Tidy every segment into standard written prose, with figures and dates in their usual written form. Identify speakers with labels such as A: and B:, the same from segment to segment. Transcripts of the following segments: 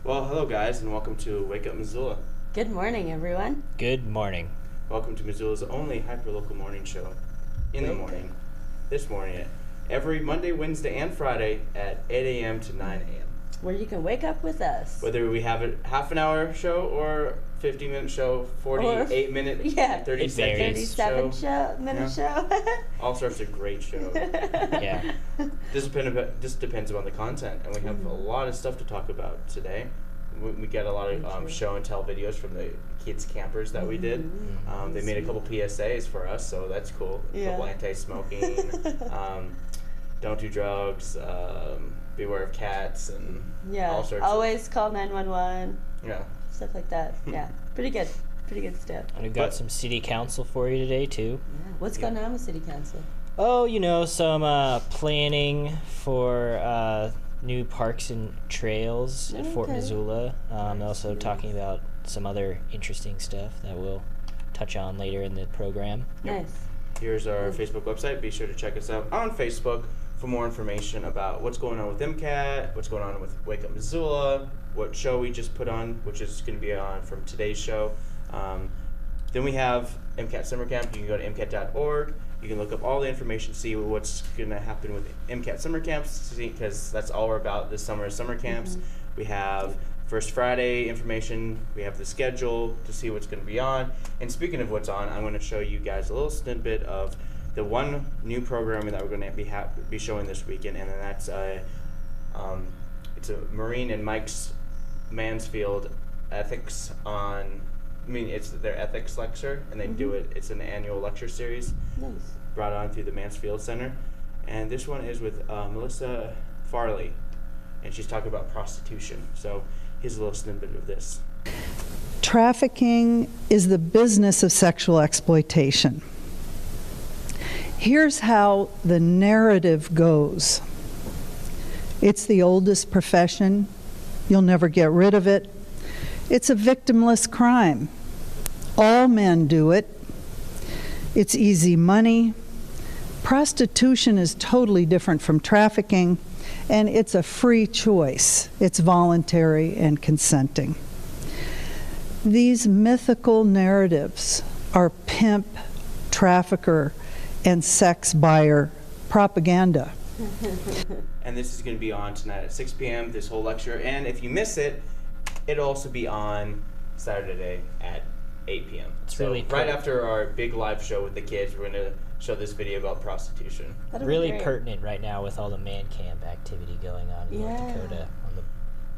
A: Well, hello guys, and welcome to Wake Up Missoula.
B: Good morning, everyone.
C: Good morning.
A: Welcome to Missoula's only hyperlocal morning show. In the morning, this morning, every Monday, Wednesday, and Friday at 8 a.m. to 9 a.m.
B: Where you can wake up with us.
A: Whether we have a half an hour show or 50-minute show, 48-minute, 30 seconds
B: 37 show.
A: All sorts of great shows.
C: Yeah.
A: This depends on the content, and we have a lot of stuff to talk about today. We get a lot of show and tell videos from the kids campers that we did. They made a couple PSAs for us, so that's cool. A couple anti-smoking, don't do drugs, beware of cats, and all sorts
B: always call 911.
A: Yeah.
B: Stuff like that. Yeah. Pretty good stuff.
C: And we've got some city council for you today, too.
B: Yeah. What's going on with city council?
C: Oh, some planning for new parks and trails at Fort Missoula. Also talking about some other interesting stuff that we'll touch on later in the program.
B: Nice.
A: Here's our Facebook website. Be sure to check us out on Facebook for more information about what's going on with MCAT, what's going on with Wake Up Missoula, what show we just put on, which is going to be on from today's show. Then we have MCAT Summer Camp. You can go to MCAT.org. You can look up all the information, see what's going to happen with MCAT Summer Camps, because that's all we're about this summer is summer camps. We have First Friday information. We have the schedule to see what's going to be on. And speaking of what's on, I'm going to show you guys a little snippet of the one new programming that we're going to be showing this weekend, and then that's it's a Noreen and Mike's Mansfield ethics on. It's their ethics lecture, and they do it. It's an annual lecture series brought on through the Mansfield Center, and this one is with Melissa Farley, and she's talking about prostitution. So here's a little snippet of this.
D: Trafficking is the business of sexual exploitation. Here's how the narrative goes. It's the oldest profession. You'll never get rid of it. It's a victimless crime. All men do it. It's easy money. Prostitution is totally different from trafficking, and it's a free choice. It's voluntary and consenting. These mythical narratives are pimp, trafficker, and sex buyer propaganda.
A: And this is going to be on tonight at 6 p.m., this whole lecture. And if you miss it, it'll also be on Saturday at 8 p.m.
C: It's
A: so
C: really
A: right after our big live show with the kids, we're going to show this video about prostitution.
C: Really pertinent right now with all the man camp activity going on in North Dakota on the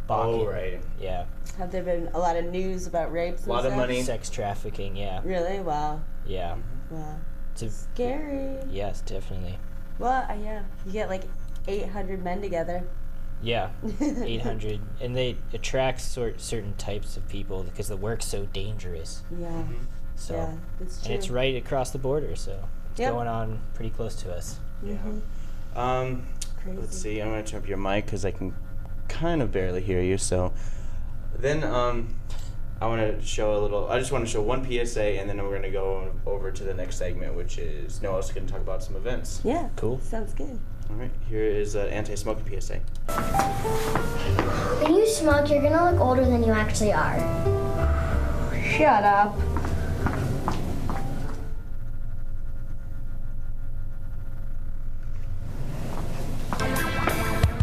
C: Bakken.
A: Oh, right.
C: Yeah.
B: Have there been a lot of news about rapes and
A: A lot of money.
C: Sex trafficking, yeah.
B: Really? Wow.
C: Yeah.
B: Wow.
C: It's
B: scary.
C: Yes, definitely.
B: Well, yeah. You get like 800 men together.
C: Yeah, 800. And they attract certain types of people because the work's so dangerous.
B: Yeah.
C: So,
B: yeah, that's true.
C: And it's right across the border, so it's going on pretty close to us.
A: Yeah.
B: Crazy.
A: Let's see. I'm going to turn up your mic because I can kind of barely hear you. So then I just want to show one PSA, and then we're going to go over to the next segment, which is Noah's going to talk about some events.
B: Yeah.
C: Cool.
B: Sounds good.
A: All right. Here is an anti-smoking PSA.
E: When you smoke, you're going to look older than you actually are.
B: Shut up.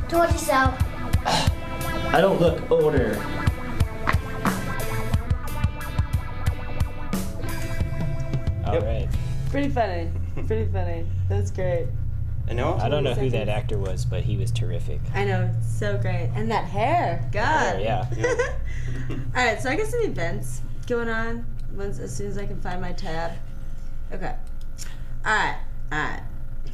E: Told you so.
C: I don't look older. All right.
B: Pretty funny. That's great.
A: And Noah?
C: I don't know who that actor was, but he was terrific.
B: I know, it's so great. And that hair. God.
C: Yeah.
B: All right, so I got some events going on as soon as I can find my tab. Okay. All right.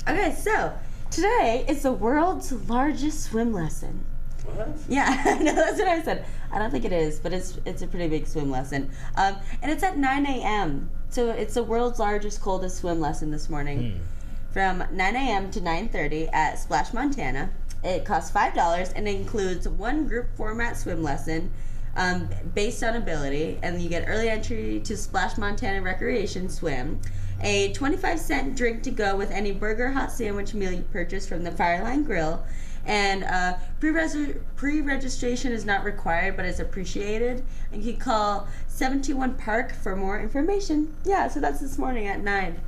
B: Okay, so today is the world's largest swim lesson.
A: What?
B: Yeah, I know, that's what I said. I don't think it is, but it's a pretty big swim lesson. And it's at 9 a.m. So it's the world's largest, coldest swim lesson this morning. From 9 a.m. to 9:30 at Splash, Montana. It costs $5 and it includes one group format swim lesson based on ability, and you get early entry to Splash Montana Recreation Swim, a 25-cent drink to go with any burger hot sandwich meal you purchase from the Fireline Grill, And pre-registration is not required, but is appreciated. And you can call 721 Park for more information. Yeah, so that's this morning at 9.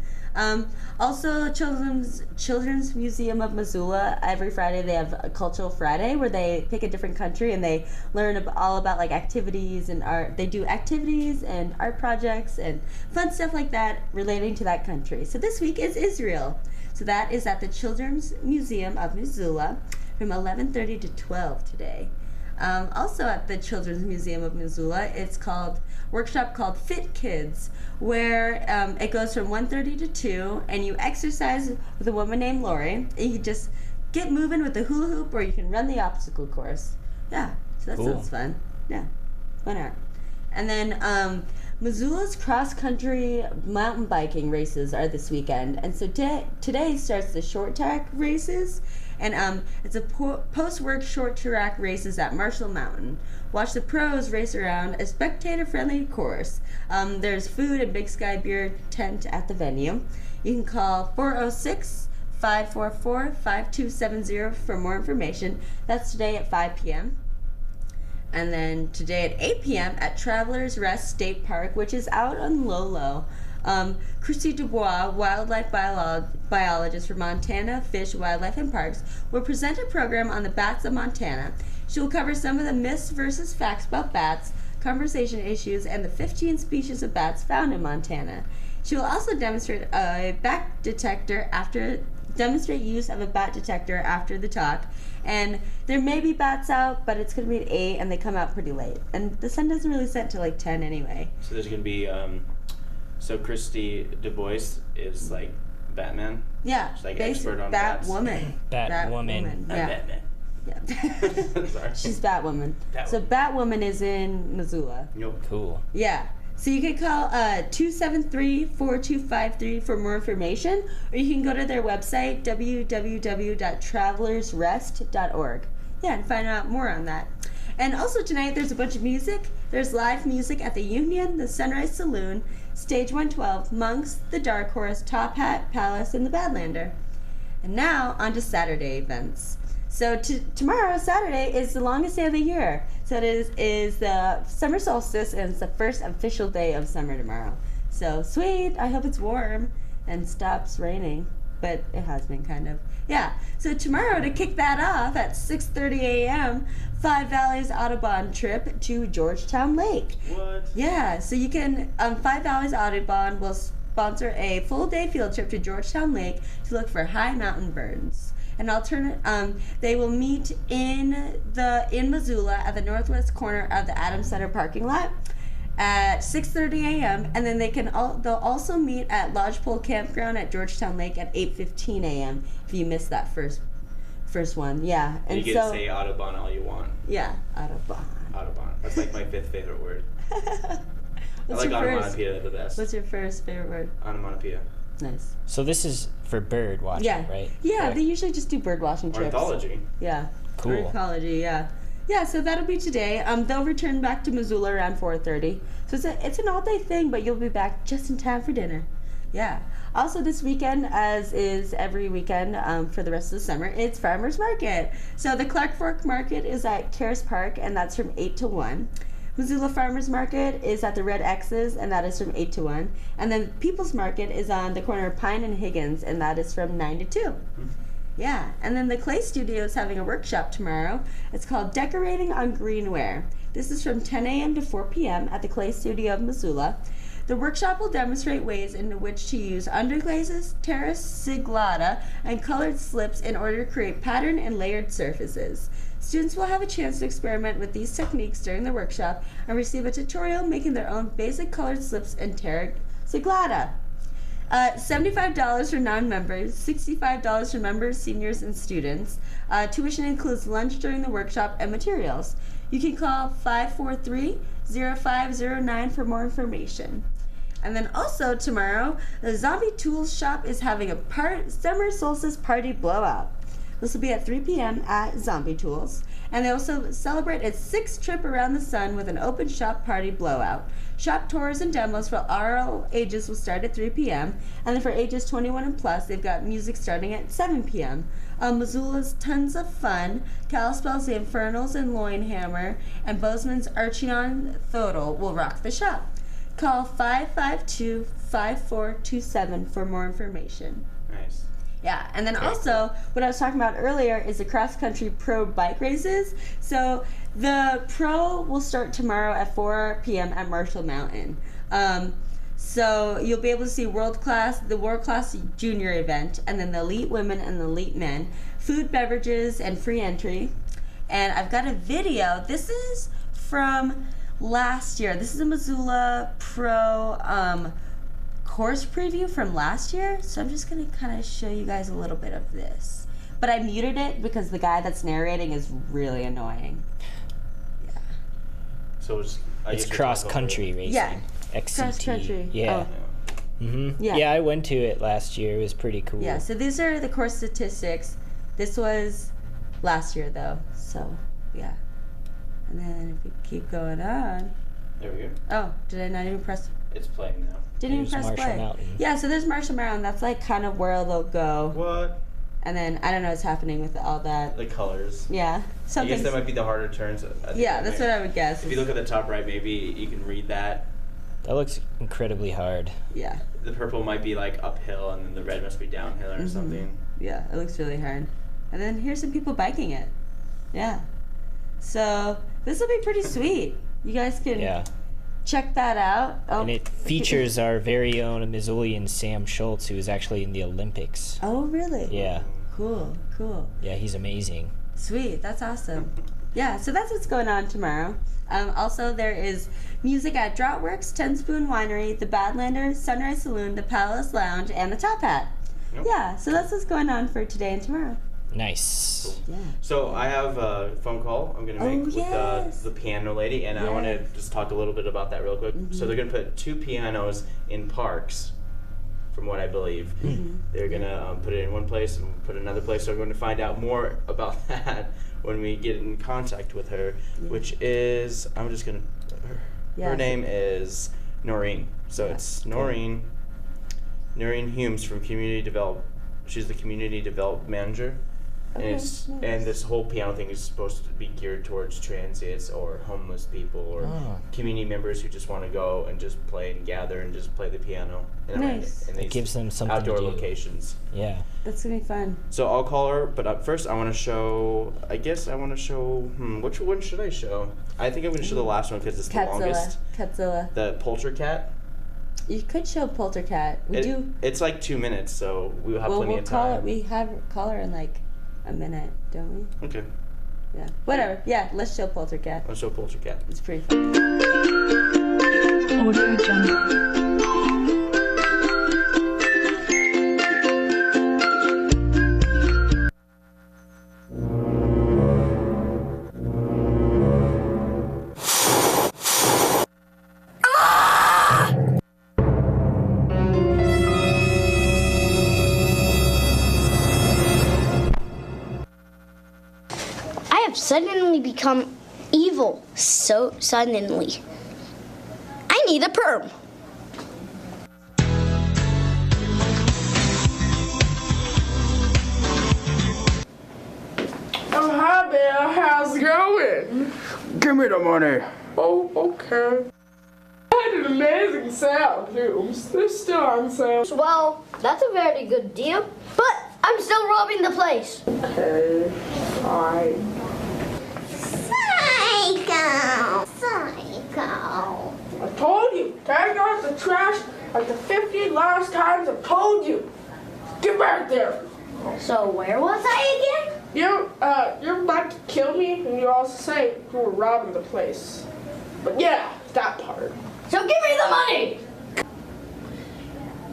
B: Also, Children's Museum of Missoula, every Friday they have a Cultural Friday where they pick a different country and they learn all about like activities and art. They do activities and art projects and fun stuff like that relating to that country. So this week is Israel. So that is at the Children's Museum of Missoula from 11:30 to 12 today. Also at the Children's Museum of Missoula, it's called workshop called Fit Kids, where it goes from 1:30 to 2, and you exercise with a woman named Lori. And you just get moving with the hula hoop, or you can run the obstacle course. Yeah, so that
C: Cool.
B: sounds fun. Yeah, why not? And then Missoula's cross-country mountain biking races are this weekend, and so today starts the short track races. And it's a post-work short track races at Marshall Mountain. Watch the pros race around a spectator-friendly course. There's food and Big Sky beer tent at the venue. You can call 406-544-5270 for more information. That's today at 5 p.m. And then today at 8 p.m. at Travelers Rest State Park, which is out on Lolo. Christy Dubois, wildlife biologist for Montana Fish, Wildlife and Parks, will present a program on the bats of Montana. She will cover some of the myths versus facts about bats, conversation issues, and the 15 species of bats found in Montana. She will also demonstrate use of a bat detector after the talk. And there may be bats out, but it's going to be at 8, and they come out pretty late. And the sun doesn't really set till like 10 anyway.
A: So there's going to be, so Christy DuBois is like Batman?
B: Yeah,
A: She's like expert on bats.
B: Batwoman.
C: Batwoman.
A: I'm
B: Yeah.
A: Batman.
B: Yeah.
A: Sorry.
B: She's Batwoman. So Batwoman is in Missoula.
A: Nope.
C: Cool.
B: Yeah. So you can call 273-4253 for more information, or you can go to their website, www.travelersrest.org. Yeah, and find out more on that. And also tonight there's a bunch of music. There's live music at the Union, the Sunrise Saloon, Stage 112, Monks, the Dark Horse, Top Hat, Palace, and the Badlander. And now on to Saturday events. So tomorrow, Saturday, is the longest day of the year. So it is the summer solstice, and it's the first official day of summer tomorrow. So sweet. I hope it's warm and stops raining, but it has been kind of. Yeah. So tomorrow, to kick that off at 6:30 a.m., Five Valleys Audubon trip to Georgetown Lake.
A: What?
B: Yeah. So you can Five Valleys Audubon will sponsor a full-day field trip to Georgetown Lake to look for high mountain birds. An alternate, they will meet in Missoula at the northwest corner of the Adams Center parking lot at 6:30 a.m. and then they'll also meet at Lodgepole Campground at Georgetown Lake at 8:15 a.m. if you missed that first one. Yeah,
A: And you get to say Audubon all you want.
B: Yeah, Audubon.
A: Audubon. That's like my 5th favorite word. I
B: What's
A: like
B: your first?
A: onomatopoeia the best.
B: What's your first favorite word?
A: Onomatopoeia.
B: Nice.
C: So this is for bird watching,
B: Yeah.
C: right?
B: Yeah,
C: Okay.
B: they usually just do bird watching trips.
A: Ornithology.
B: Yeah.
C: Cool.
B: Ornithology, yeah. Yeah, so that'll be today. They'll return back to Missoula around 4:30. So it's an all-day thing, but you'll be back just in time for dinner. Yeah. Also this weekend, as is every weekend for the rest of the summer, it's Farmers Market. So the Clark Fork Market is at Cares Park, and that's from 8 to 1. Missoula Farmers Market is at the Red X's, and that is from 8 to 1. And then People's Market is on the corner of Pine and Higgins, and that is from 9 to 2. Yeah, and then the Clay Studio is having a workshop tomorrow. It's called Decorating on Greenware. This is from 10 a.m. to 4 p.m. at the Clay Studio of Missoula. The workshop will demonstrate ways in which to use underglazes, terrace, siglata, and colored slips in order to create pattern and layered surfaces. Students will have a chance to experiment with these techniques during the workshop and receive a tutorial making their own basic colored slips and terra siglata. $75 for non-members, $65 for members, seniors, and students. Tuition includes lunch during the workshop and materials. You can call 543-0509 for more information. And then also tomorrow, the Zombie Tools Shop is having a summer solstice party blowout. This will be at 3 p.m. at Zombie Tools. And they also celebrate its 6th trip around the sun with an open shop party blowout. Shop tours and demos for all ages will start at 3 p.m. And then for ages 21 and plus, they've got music starting at 7 p.m. Missoula's Tons of Fun, Kalispell's The Infernals and Loinhammer, and Bozeman's Archeon Thodel will rock the shop. Call 552-5427 for more information.
A: Nice.
B: Yeah, and then also, what I was talking about earlier is the cross-country pro bike races. So the pro will start tomorrow at 4 p.m. at Marshall Mountain. So you'll be able to see the world class junior event, and then the elite women and the elite men, food, beverages, and free entry. And I've got a video. This is from last year. This is a Missoula Pro course preview from last year. So I'm just going to kind of show you guys a little bit of this. But I muted it because the guy that's narrating is really annoying. Yeah.
A: So
C: it's cross country racing.
B: Yeah.
C: XCT.
B: Cross country.
C: Yeah.
B: Oh.
C: Mm-hmm.
B: Yeah.
C: Yeah, I went to it last year. It was pretty cool.
B: Yeah, so these are the course statistics. This was last year, though. So, yeah. And then if we keep going on.
A: There we go.
B: Oh, did I not even press?
A: It's playing now.
B: Didn't even
C: There's
B: press
C: Marshall
B: play.
C: Mountain.
B: Yeah, so there's Marshall Mountain. That's like kind of where they'll go.
A: What?
B: And then I don't know what's happening with all that.
A: The colors.
B: Yeah,
A: I
B: something.
A: guess that might be the harder turns.
B: Yeah, that's what I would guess.
A: If you look at the top right, maybe you can read that.
C: That looks incredibly hard.
B: Yeah.
A: The purple might be like uphill, and then the red must be downhill or something.
B: Yeah, it looks really hard. And then here's some people biking it. Yeah. So this will be pretty sweet. You guys can check that out. Oh,
C: And it features our very own Missoulian Sam Schultz, who is actually in the Olympics.
B: Oh, really?
C: Yeah.
B: Cool.
C: Yeah, he's amazing.
B: Sweet. That's awesome. Yeah, so that's what's going on tomorrow. Also, there is music at Droughtworks, Ten Spoon Winery, the Badlander, Sunrise Saloon, the Palace Lounge, and the Top Hat.
A: Yep.
B: Yeah, so that's what's going on for today and tomorrow.
C: Nice.
B: Yeah.
A: So I have a phone call I'm going to make with the piano lady, and I want to just talk a little bit about that real quick. So they're going to put 2 pianos in parks, from what I believe. They're going to put it in one place and put it in another place. So we're going to find out more about that when we get in contact with her, which is, I'm just going to, her name is Noreen. So it's Noreen Humes from Community Develop. She's the Community Development Manager. And and this whole piano thing is supposed to be geared towards transients or homeless people or community members who just want to go and just play and gather and just play the piano. And
C: it gives them something
A: outdoor
C: to do.
A: locations.
B: That's going to be fun.
A: So I'll call her, but up first I want to show, which one should I show? I think I'm going to show the last one because it's the longest.
B: Catzilla.
A: The Poltercat.
B: You could show Poltercat.
A: It's like 2 minutes, so we'll have plenty of time.
B: We call her in like a minute, don't we?
A: Okay.
B: Yeah. Whatever. Yeah, let's show Poltercat.
A: Let's show Poltercat.
B: It's pretty fun.
D: Audio Jungle.
E: Suddenly become evil so suddenly. I need a perm.
F: Oh, hi there. How's it going?
A: Give me the money.
F: Oh, okay. I had an amazing sound, Humes. They're still on sale.
E: Well, that's a very good deal, but I'm still robbing the place.
F: Okay, fine.
E: Psycho.
F: I told you, take out the trash like the 50 last times I've told you. Get back there.
E: So where was I again?
F: You're about to kill me, and you also say you were robbing the place. But yeah, that part.
E: So give me the money.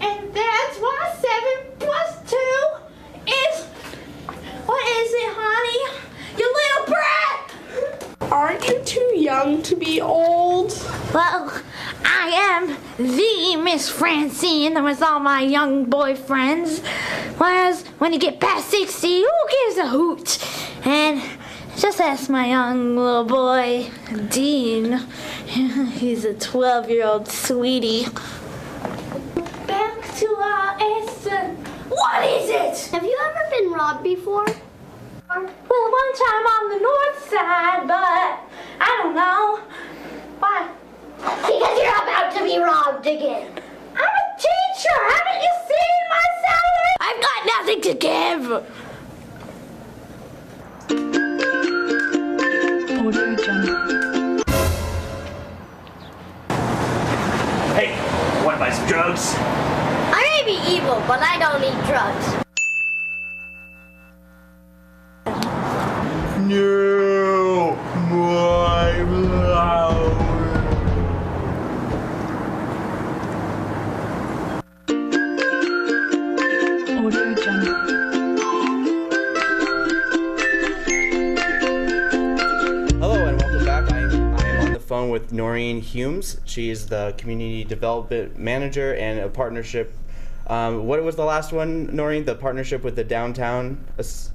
G: And that's why 7 plus 2 is, what is it, honey? You little brat!
F: Aren't you too young to be old?
G: Well, I am the Miss Francine with all my young boyfriends. Whereas when you get past 60, who gives a hoot? And Just ask my young little boy, Dean. He's a 12-year-old sweetie. Back to our essence. What is it?
E: Have you ever been robbed before?
G: Well, one time on the north side, but I don't know. Why?
E: Because you're about to be robbed again.
G: I'm a teacher. Haven't you seen my salary?
E: I've got nothing to give.
H: Hey, wanna buy some drugs?
E: I may be evil, but I don't eat drugs.
A: No, my flower. Hello and welcome back. I am on the phone with Noreen Humes. She is the Community Development Manager and a partnership. What was the last one, Noreen? The partnership with the Downtown?
I: It's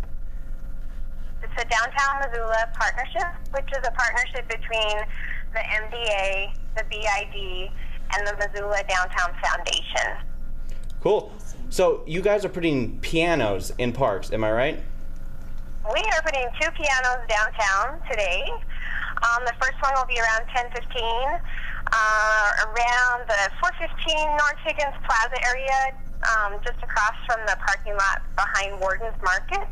I: a Downtown Missoula partnership, which is a partnership between the MDA, the BID, and the Missoula Downtown Foundation.
A: Cool. So you guys are putting pianos in parks, am I right?
I: We are putting 2 pianos downtown today. The first one will be around 10:15, around the 415 North Higgins Plaza area, just across from the parking lot behind Warden's Market.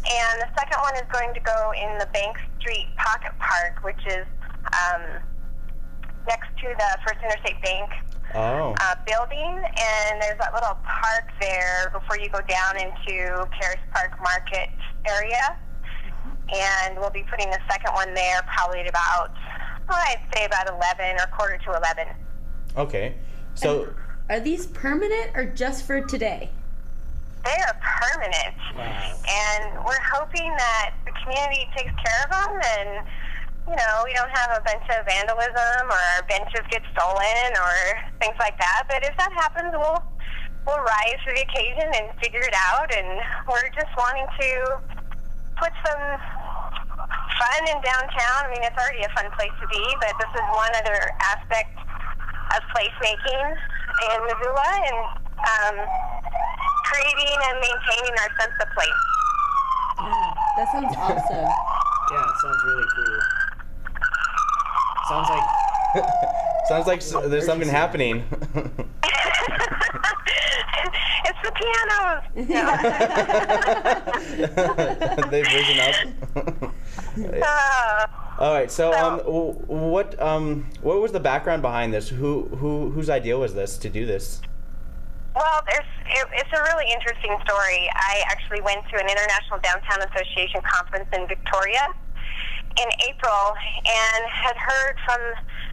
I: And the second one is going to go in the Bank Street Pocket Park, which is next to the First Interstate Bank building. And there's that little park there before you go down into Paris Park Market area. And we'll be putting the second one there probably at about, I'd say about 11 or quarter to 11.
A: Okay. So
B: Are these permanent or just for today?
I: They are permanent.
C: Wow.
I: And we're hoping that the community takes care of them and, you know, we don't have a bunch of vandalism or our benches get stolen or things like that. But if that happens, we'll rise to the occasion and figure it out. And we're just wanting to put some fun in downtown. I mean, it's already a fun place to be, but this is one other aspect of placemaking in Missoula and creating and maintaining our sense of place.
B: Yeah, that sounds awesome.
C: Yeah, it sounds really cool. Sounds like
A: sounds like there's something happening.
I: It's the pianos. No.
A: They've risen up. All right. So, what was the background behind this? Whose idea was this to do this?
I: Well, it's a really interesting story. I actually went to an International Downtown Association conference in Victoria in April and had heard from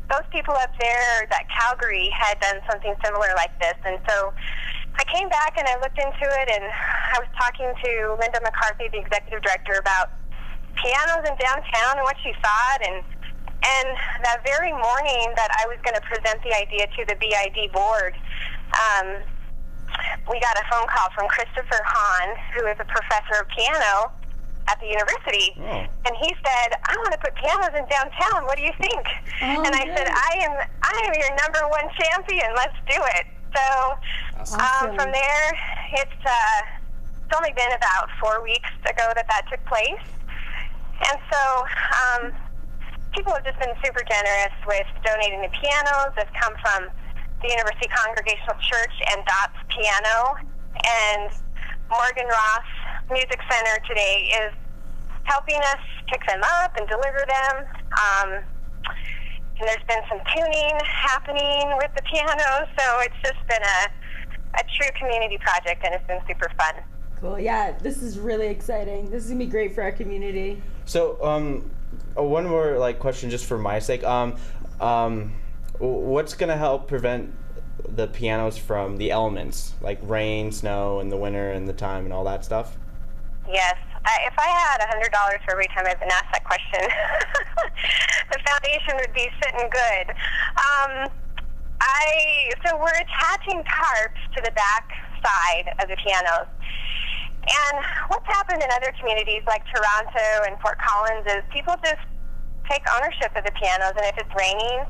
I: those people up there that Calgary had done something similar like this. And so I came back and I looked into it, and I was talking to Linda McCarthy, the executive director, about pianos in downtown and what she thought. And that very morning that I was going to present the idea to the BID board, we got a phone call from Christopher Hahn, who is a professor of piano at the university.
A: Oh.
I: And he said, I want to put pianos in downtown. What do you think?
B: Oh,
I: and I said, I am your #1 champion. Let's do it. So
B: Awesome.
I: from there, it's only been about 4 weeks ago that took place. And so people have just been super generous with donating the pianos. They've come from the University Congregational Church and Dot's Piano. And Morgan Ross Music Center today is helping us pick them up and deliver them. And there's been some tuning happening with the pianos, so it's just been a true community project, and it's been super fun.
B: Cool. Yeah, this is really exciting. This is gonna be great for our community.
A: So, one more question, just for my sake. What's gonna help prevent the pianos from the elements, like rain, snow, in the winter, and the time, and all that stuff?
I: Yes. If I had $100 for every time I've been asked that question, the foundation would be sitting good. So we're attaching tarps to the back side of the pianos. And what's happened in other communities like Toronto and Fort Collins is people just take ownership of the pianos, and if it's raining,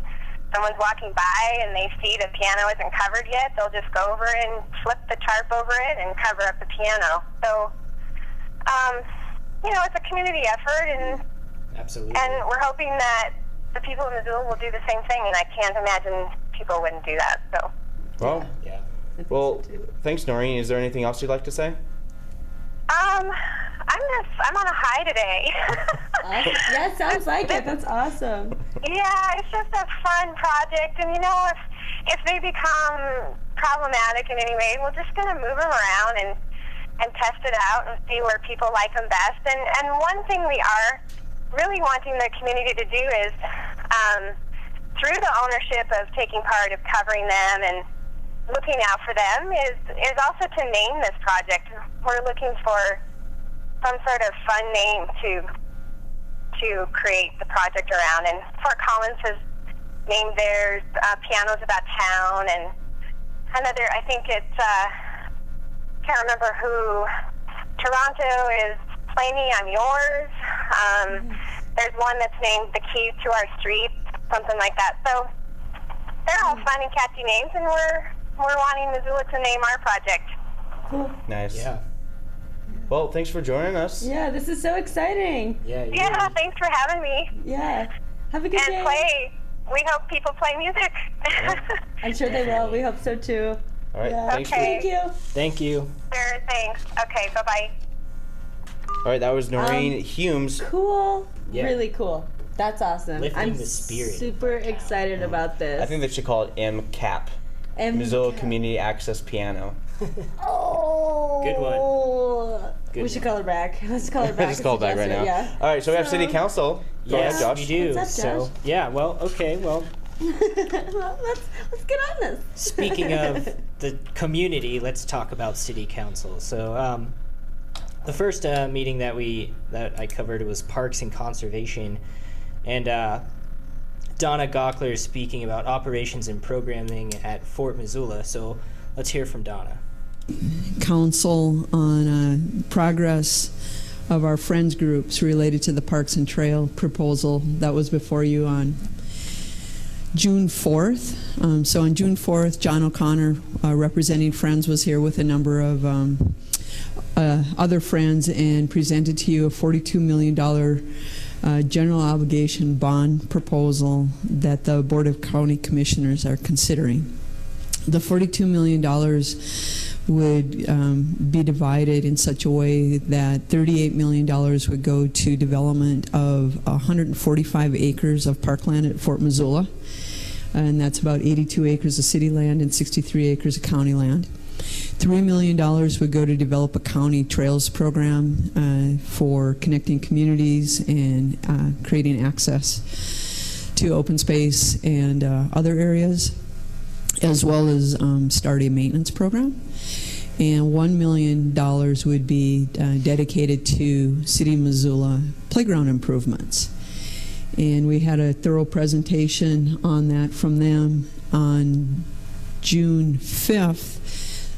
I: someone's walking by and they see the piano isn't covered yet, they'll just go over and flip the tarp over it and cover up the piano. So, it's a community effort, and
C: Absolutely.
I: and we're hoping that the people in Missoula will do the same thing, and I can't imagine people wouldn't do that. So.
A: Well,
C: Yeah.
A: well, thanks, Noreen. Is there anything else you'd like to say?
I: I'm on a high today.
B: Awesome. Yeah, sounds like it. That's awesome.
I: Yeah, it's just a fun project, and if they become problematic in any way, we're just gonna move them around and test it out and see where people like them best. And one thing we are really wanting the community to do is, through the ownership of taking part of covering them and looking out for them, is also to name this project. We're looking for some sort of fun name to create the project around. And Fort Collins has named theirs Pianos About Town, and another, I think it's, can't remember who, Toronto is Play Me, I'm Yours. There's one that's named The Keys to Our Street, something like that. So they're all fun and catchy names, and we're wanting Missoula to name our project.
B: Cool.
A: Nice.
C: Yeah.
A: Well, thanks for joining us.
B: Yeah, this is so exciting.
C: Yeah.
I: Yeah, thanks for having me.
B: Yeah. Have a good day.
I: And play. We hope people play music.
B: I'm sure they will. We hope so too.
A: All right.
B: Yeah.
A: Thanks
I: Okay.
B: Thank you.
C: Thank you.
I: Sure, thanks. Okay, bye-bye.
A: All right. That was Noreen Humes.
B: Cool.
C: Yeah.
B: Really cool. That's awesome.
C: Lifting
B: I'm
C: the spirit
B: super
C: of town.
B: excited about this.
A: I think they should call it MCAP. Missoula Community Access Piano.
B: Oh.
C: Good one. Good
B: We should call her back. Let's call her back.
A: Just call it back right now.
B: Yeah.
A: All right. So we have City Council. Go
C: Yes,
A: ahead, Josh.
C: we do.
B: What's up, Josh?
C: So, yeah, well, okay, well,
B: Well, let's get on this.
C: speaking of the community, let's talk about City Council. So, the first meeting that I covered was Parks and Conservation, and Donna Gockler is speaking about operations and programming at Fort Missoula. So, let's hear from Donna.
J: Council on progress of our friends groups related to the Parks and Trail proposal that was before you on June 4th. So on June 4th, John O'Connor, representing Friends, was here with a number of other friends and presented to you a $42 million general obligation bond proposal that the Board of County Commissioners are considering. The $42 million would be divided in such a way that $38 million would go to development of 145 acres of parkland at Fort Missoula, and that's about 82 acres of city land and 63 acres of county land. $3 million would go to develop a county trails program for connecting communities and creating access to open space and other areas, as well as start a maintenance program. And $1 million would be dedicated to City of Missoula playground improvements. And we had a thorough presentation on that from them on June 5th.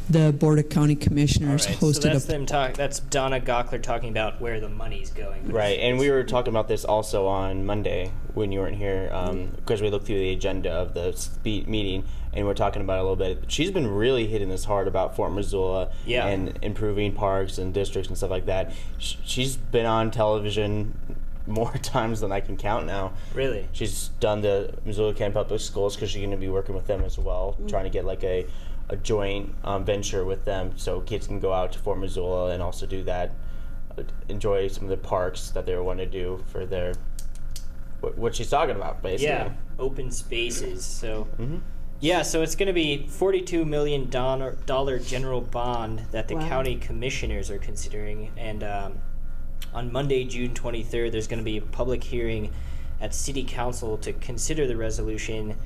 J: The Board of County Commissioners hosted
C: so that's them that's Donna Gockler talking about where the money's going.
A: Right, and we were talking about this also on Monday when you weren't here, because we looked through the agenda of the meeting, and we're talking about it a little bit. She's been really hitting this hard about Fort Missoula and improving parks and districts and stuff like that. She's been on television more times than I can count now.
C: Really?
A: She's done the Missoula County Public Schools because she's going to be working with them as well, trying to get like a joint venture with them so kids can go out to Fort Missoula and also do that, enjoy some of the parks that they want to do for their, what she's talking about, basically.
C: Yeah, open spaces. So, yeah, so it's going to be $42 million general bond that the county commissioners are considering. And on Monday, June 23rd, there's going to be a public hearing at City Council to consider the resolution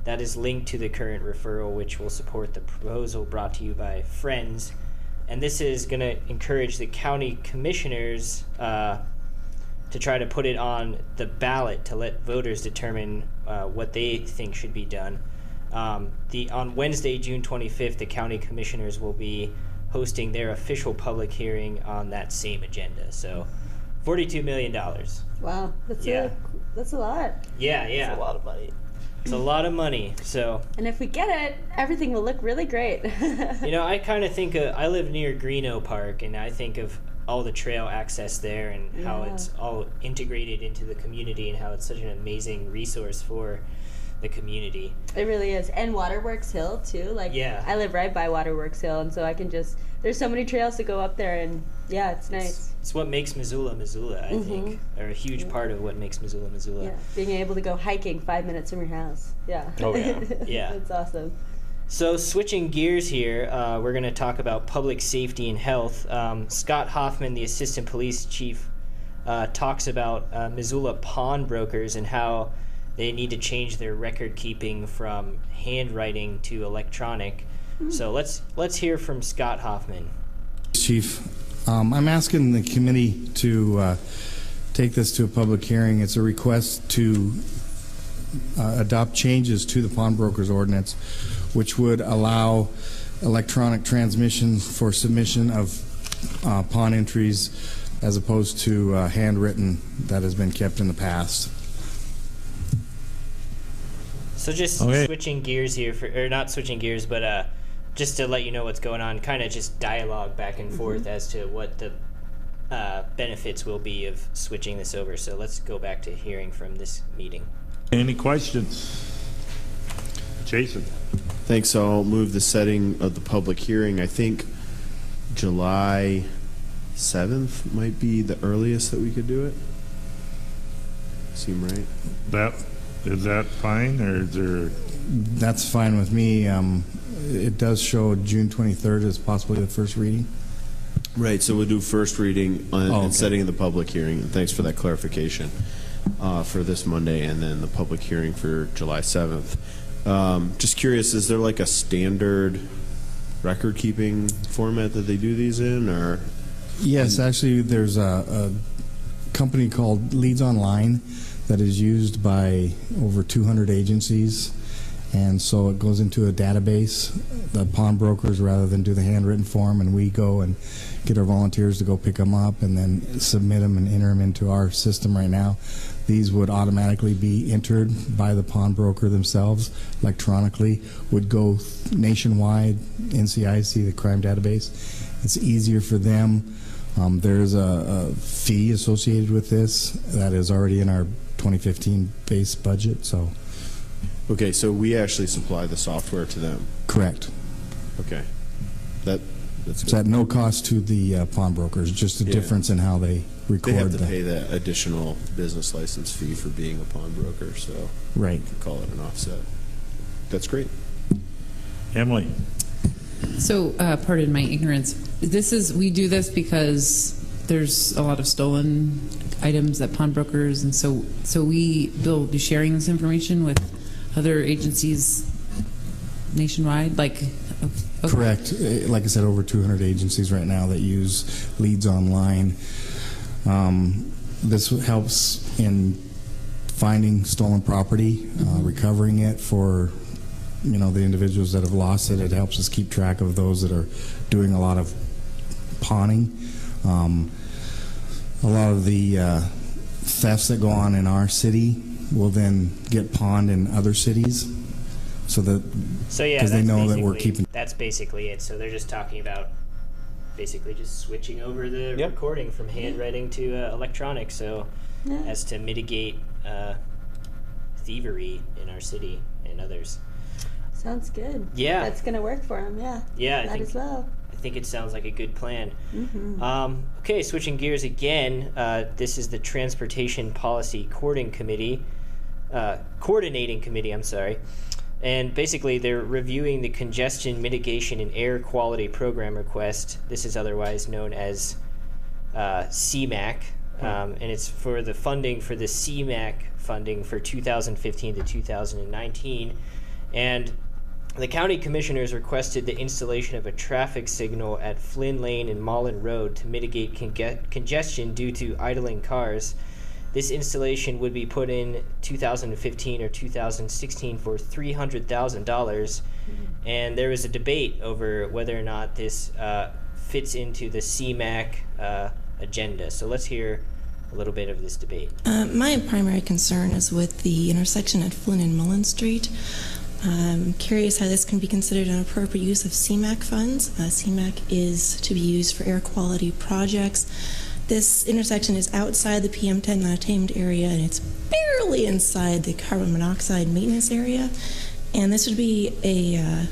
C: that is linked to the current referral, which will support the proposal brought to you by Friends. And this is going to encourage the county commissioners to try to put it on the ballot to let voters determine what they think should be done. On Wednesday, June 25th, the county commissioners will be hosting their official public hearing on that same agenda. So $42 million.
B: Wow, that's a lot.
C: Yeah.
A: It's a lot of money.
C: It's a lot of money. So,
B: and if we get it, everything will look really great.
C: I kind of think I live near Greeno Park, and I think of all the trail access there and how it's all integrated into the community and how it's such an amazing resource for the community.
B: It really is. And Waterworks Hill too. I live right by Waterworks Hill, and so I can there's so many trails to go up there, and it's nice.
C: It's what makes Missoula, I think, or a huge part of what makes Missoula.
B: Yeah, being able to go hiking 5 minutes from your house. Yeah.
A: Oh yeah.
C: Yeah.
B: That's awesome.
C: So switching gears here, we're going to talk about public safety and health. Scott Hoffman, the assistant police chief, talks about Missoula pawnbrokers and how they need to change their record keeping from handwriting to electronic. So let's hear from Scott Hoffman.
K: Chief, I'm asking the committee to take this to a public hearing. It's a request to adopt changes to the pawnbrokers ordinance, which would allow electronic transmission for submission of pawn entries as opposed to handwritten that has been kept in the past.
C: So just switching gears here, or not switching gears, but just to let you know what's going on, kind of just dialogue back and forth as to what the benefits will be of switching this over. So let's go back to hearing from this meeting.
L: Any questions? Jason.
M: Thanks. I'll move the setting of the public hearing. I think July 7th might be the earliest that we could do it. Seem right?
L: Is that fine, or is there?
K: That's fine with me. It does show June 23rd as possibly the first reading.
M: Right, so we'll do first reading and setting of the public hearing. And thanks for that clarification for this Monday, and then the public hearing for July 7th. Just curious, is there like a standard record keeping format that they do these in, or?
K: Yes, actually there's a company called Leads Online that is used by over 200 agencies, and so it goes into a database. The pawnbrokers, rather than do the handwritten form, and we go and get our volunteers to go pick them up and then submit them and enter them into our system right now. These would automatically be entered by the pawnbroker themselves electronically, would go nationwide, NCIC, the crime database. It's easier for them. There's a fee associated with this that is already in our 2015 base budget. So,
M: okay, so we actually supply the software to them.
K: Correct.
M: Okay, that's good.
K: It's at no cost to the pawnbrokers, just a difference in how they record.
M: They have to pay that additional business license fee for being a pawnbroker, so
K: right.
M: You can call it an offset. That's great.
L: Emily.
J: So, pardon my ignorance. We do this because there's a lot of stolen items at pawnbrokers, and so we'll be sharing this information with other agencies nationwide, like. Okay.
K: Correct. Like I said, over 200 agencies right now that use Leads Online. This helps in finding stolen property, recovering it for the individuals that have lost it. It helps us keep track of those that are doing a lot of pawning. A lot of the thefts that go on in our city will then get pawned in other cities. Because they know that we're keeping.
C: That's basically it. So they're just talking about basically just switching over the recording from handwriting to electronic, so as to mitigate thievery in our city and others.
B: Sounds good.
C: Yeah,
B: that's gonna work for them. Yeah.
C: I think
B: as well.
C: I think it sounds like a good plan.
B: Mm-hmm.
C: Okay, switching gears again. This is the Transportation Policy Coordinating Committee. I'm sorry. And basically, they're reviewing the Congestion Mitigation and Air Quality Program request. This is otherwise known as CMAQ, and it's for the funding for the CMAQ funding for 2015 to 2019. And the county commissioners requested the installation of a traffic signal at Flynn Lane and Mullen Road to mitigate congestion due to idling cars. this installation would be put in 2015 or 2016 for $300,000, and there was a debate over whether or not this fits into the CMAQ agenda. So let's hear a little bit of this debate.
N: My primary concern is with the intersection at Flynn and Mullen Street. I'm curious how this can be considered an appropriate use of CMAQ funds. CMAQ is to be used for air quality projects. This intersection is outside the PM10 unattained area, and it's barely inside the carbon monoxide maintenance area. And this would be a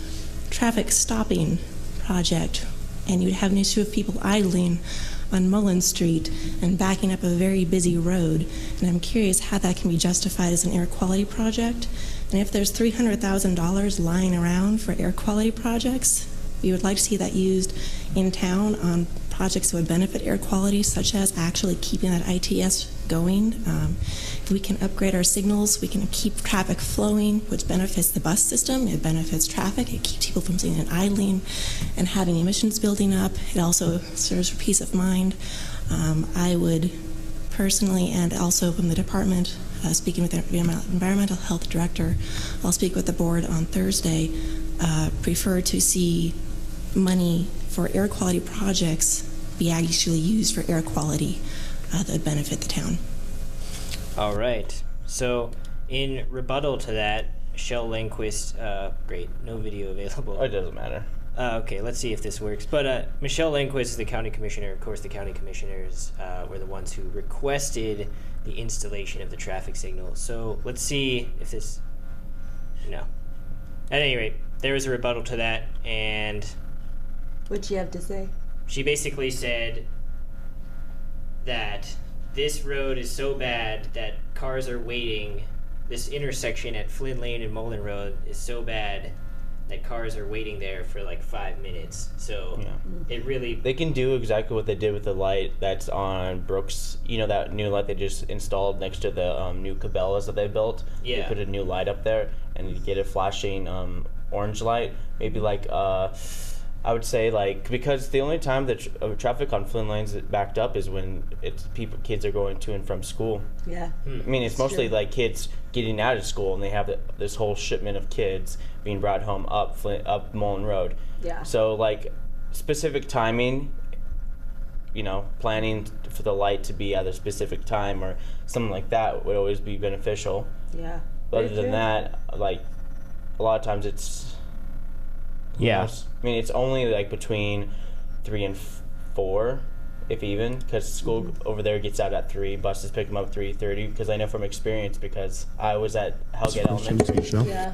N: traffic stopping project, and you'd have an issue of people idling on Mullen Street and backing up a very busy road. And I'm curious how that can be justified as an air quality project. And if there's $300,000 lying around for air quality projects, we would like to see that used in town on projects that would benefit air quality, such as actually keeping that ITS going. If we can upgrade our signals, we can keep traffic flowing, which benefits the bus system, it benefits traffic, it keeps people from sitting and idling and having emissions building up. It also serves for peace of mind. I would personally, and also from the department, speaking with the environmental health director, I'll speak with the board on Thursday, prefer to see money for air quality projects be actually used for air quality that would benefit the town.
C: All right. So in rebuttal to that, Michelle Lindquist, great, no video available.
A: It doesn't matter.
C: Okay, let's see if this works. But Michelle Lindquist is the county commissioner. Of course, the county commissioners were the ones who requested the installation of the traffic signal. So let's see if this... No. At any rate, there was a rebuttal to that, and...
B: What'd you have to say?
C: She basically said that this road is so bad that cars are waiting. This intersection at Flynn Lane and Mullen Road is so bad that cars are waiting there for like 5 minutes. So it really...
A: They can do exactly what they did with the light that's on Brooks. You know, that new light they just installed next to the new Cabela's that they built?
C: Yeah.
A: They put a new light up there, and you get a flashing orange light. Maybe like... I would say, like, because the only time that traffic on Flynn Lanes is backed up is when kids are going to and from school.
B: Yeah.
A: I mean, it's mostly like kids getting out of school, and they have this whole shipment of kids being brought home up Mullen Road.
B: Yeah.
A: So, like, specific timing, you know, planning for the light to be at a specific time or something like that would always be beneficial.
B: Yeah.
A: But other than that, like, a lot of times it's...
C: Yeah.
A: I mean, it's only like between 3 and 4, if even, because school over there gets out at 3. Buses pick them up at 3:30. Because I know from experience, because I was at Hellgate Elementary.
B: Yeah.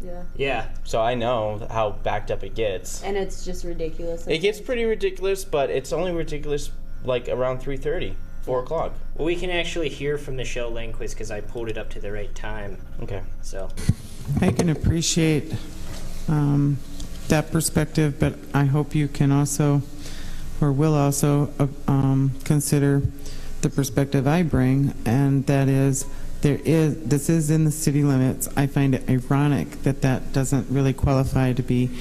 B: Yeah.
A: Yeah. So I know how backed up it gets.
B: And it's just ridiculous.
A: It gets pretty ridiculous, but it's only ridiculous like around 3:30, 4 o'clock.
C: Well, we can actually hear from Michelle Lindquist because I pulled it up to the right time.
A: Okay.
C: So.
O: I can appreciate that perspective, but I hope you can also, or will also, consider the perspective I bring, and that is, this is in the city limits. I find it ironic that that doesn't really qualify to be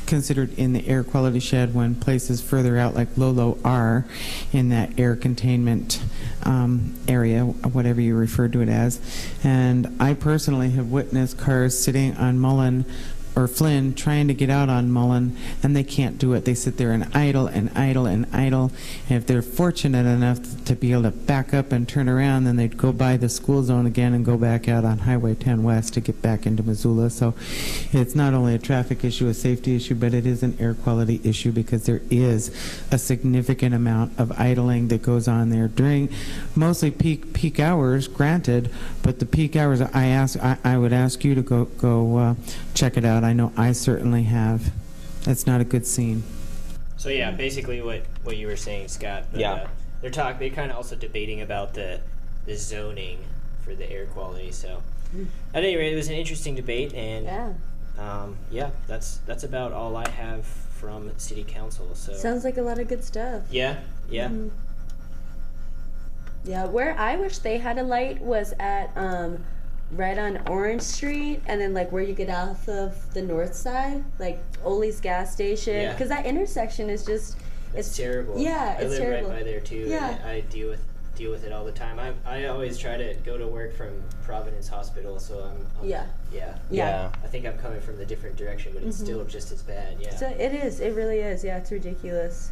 O: considered in the air quality shed when places further out like Lolo are in that air containment area, whatever you refer to it as. And I personally have witnessed cars sitting on Mullen or Flynn trying to get out on Mullen, and they can't do it. They sit there and idle and idle and idle. And if they're fortunate enough to be able to back up and turn around, then they'd go by the school zone again and go back out on Highway 10 West to get back into Missoula. So it's not only a traffic issue, a safety issue, but it is an air quality issue because there is a significant amount of idling that goes on there during mostly peak hours, granted, but the peak hours I would ask you to go check it out. I know I certainly have. That's not a good scene.
C: So yeah, basically what you were saying, Scott. But,
A: yeah.
C: They're kind of also debating about the zoning for the air quality. So at any rate, it was an interesting debate, and yeah, that's about all I have from City Council. So
B: sounds like a lot of good stuff.
C: Yeah. Mm-hmm.
B: Yeah, where I wish they had a light was at right on Orange Street, and then like where you get off of the north side, like Ole's gas station, because that intersection is just
C: it's terrible.
B: Yeah,
C: I
B: it's
C: live
B: terrible.
C: right by there too.
B: Yeah,
C: and I deal with deal with it all the time. I always try to go to work from Providence Hospital, so I'm
B: Yeah.
C: Yeah. I think I'm coming from the different direction, but it's still just as bad. Yeah.
B: So it is. It really is. Yeah, it's ridiculous.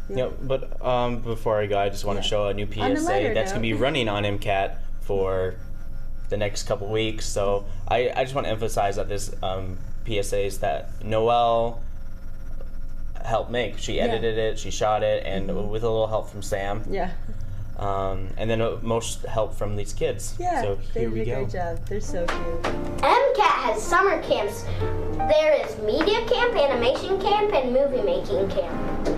A: Yeah, but before I go, I just want to show a new
B: On a
A: PSA
B: lighter
A: that's going to be
B: note.
A: running on MCAT for the next couple weeks. So I just want to emphasize that this PSAs that Noelle helped make. She edited it, she shot it, and with a little help from Sam.
B: Yeah.
A: And then most help from these kids.
B: Yeah.
A: So
B: they
A: here
B: did
A: we
B: a
A: go.
B: great job. They're so cute.
E: MCAT has summer camps. There is media camp, animation camp, and movie making camp.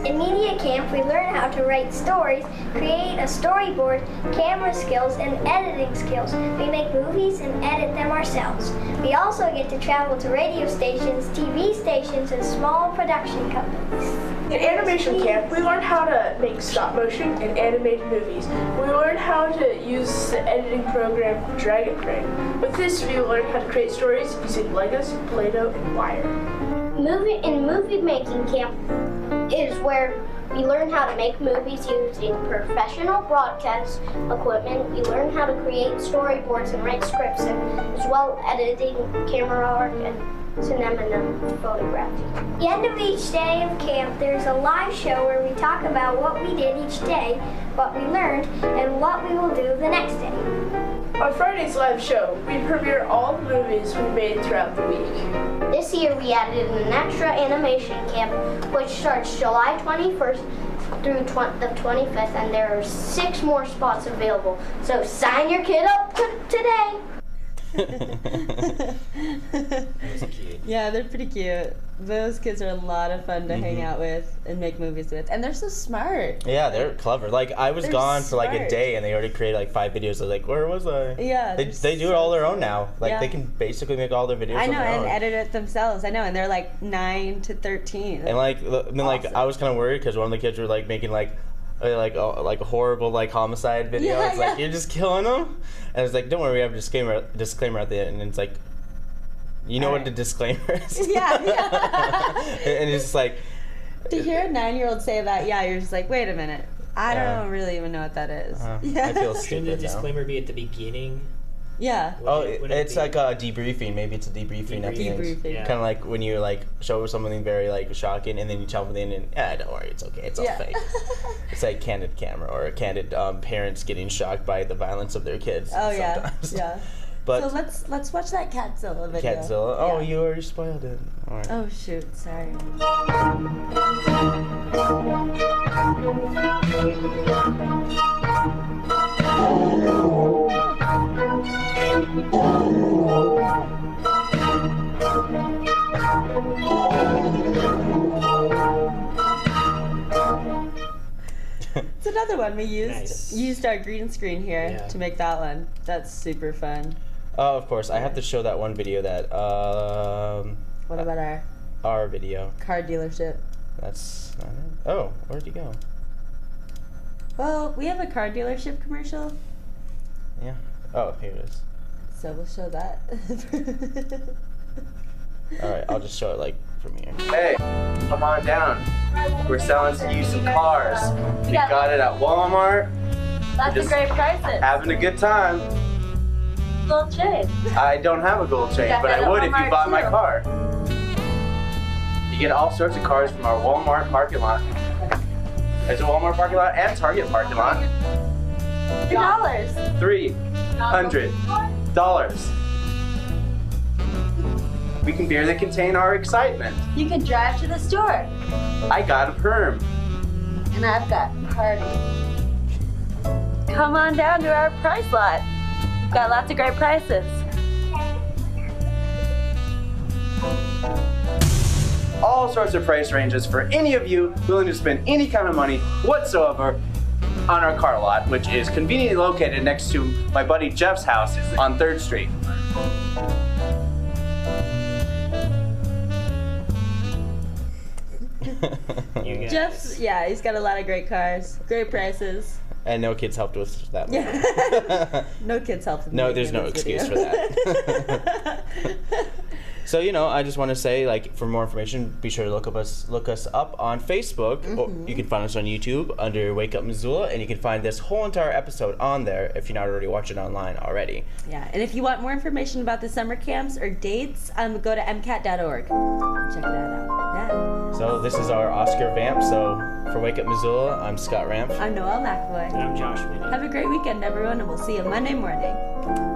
E: In media camp, we learn how to write stories, create a storyboard, camera skills, and editing skills. We make movies and edit them ourselves. We also get to travel to radio stations, TV stations, and small production companies.
F: In animation camp, we learn how to make stop motion and animated movies. We learn how to use the editing program Dragon Frame. With this, we learn how to create stories using Legos, Play-Doh, and wire.
E: Movie making camp is where we learn how to make movies using professional broadcast equipment. We learn how to create storyboards and write scripts, and as well editing, camera work, and cinema photography. At the end of each day of camp, there's a live show where we talk about what we did each day, what we learned, and what we will do the next day.
F: On Friday's live show, we premiere all the movies we made throughout the week.
E: This year we added an extra animation camp, which starts July 21st through the 25th, and there are 6 more spots available. So sign your kid up today.
B: Yeah, they're pretty cute. Those kids are a lot of fun to hang out with and make movies with, and they're so smart.
A: Yeah, they're clever. Like, I was
B: They're
A: gone for like a
B: smart.
A: day, and they already created like 5 videos. I was like, where was I?
B: Yeah,
A: They do it all their own now. Like,
B: Yeah.
A: they can basically make all their videos
B: I
A: on
B: know,
A: their
B: and
A: own.
B: edit it themselves. I know, and they're like 9 to 13.
A: And like, I was kind of worried because one of the kids were like making like a horrible like homicide video.
B: Yeah,
A: It's like,
B: yeah.
A: you're just killing them. And it's like, don't worry, we have a disclaimer at the end. And it's like, you know what the disclaimer is?
B: Yeah.
A: And it's just like,
B: To hear a 9-year-old say that, yeah, you're just like, wait a minute. I
A: Yeah.
B: don't really even know what that is.
A: I feel
C: Shouldn't the
A: stupid now.
C: disclaimer be at the beginning?
B: Yeah.
A: Oh,
C: Wouldn't it
A: it's
C: be-
A: like a debriefing. Maybe it's a debriefing at the end.
B: Debriefing.
C: Yeah.
A: Kind of like when you like show something very like shocking, and then you tell them at the end, and don't worry, it's okay, it's all
B: Yeah.
A: fake. It's like candid camera or candid parents getting shocked by the violence of their kids.
B: Oh yeah,
A: sometimes.
B: yeah.
A: But
B: So let's watch that Catzilla video.
A: Catzilla. Oh,
B: Yeah.
A: you already spoiled it. All right.
B: Oh shoot, sorry. It's another one we used our green screen here
A: Yeah.
B: to make that one. That's super fun.
A: Oh, of course. I have to show that one video that
B: What about
A: our video.
B: car dealership?
A: That's not it. Oh, where'd you go?
B: Well, we have a car dealership commercial,
A: Yeah. Oh, here it is.
B: so we'll show that.
A: All right, I'll just show it like from here.
P: Hey, come on down. We're selling you some cars. We got it at Walmart.
B: Lots of great prices.
P: Having a good time.
B: Gold chain.
P: I don't have a gold chain,
B: got
P: but
B: that
P: I
B: at
P: would if you
B: Walmart,
P: bought my
B: too.
P: car. You get all sorts of cars from our Walmart parking lot. There's a Walmart parking lot and Target parking lot.
B: $2.
P: $300. We can barely contain our excitement.
B: You can drive to the store.
P: I got a perm.
B: And I've got party. Come on down to our price lot. We've got lots of great prices.
P: All sorts of price ranges for any of you willing to spend any kind of money whatsoever on our car lot, which is conveniently located next to my buddy Jeff's house on 3rd Street.
B: Jeff's, yeah, he's got a lot of great cars, great prices.
A: And no kids helped with that.
B: Yeah. No kids helped.
A: No, there's no excuse for that. So, I just want to say, for more information, be sure to look us up on Facebook. Or you can find us on YouTube under Wake Up Missoula, and you can find this whole entire episode on there if you're not already watching online already.
B: Yeah, and if you want more information about the summer camps or dates, go to mcat.org. Check that out. Yeah.
A: So this is our Oscar Vamp. So for Wake Up Missoula, I'm Scott Ramp.
B: I'm Noelle McAvoy.
C: And I'm Josh Minnie.
B: Have a great weekend, everyone, and we'll see you Monday morning.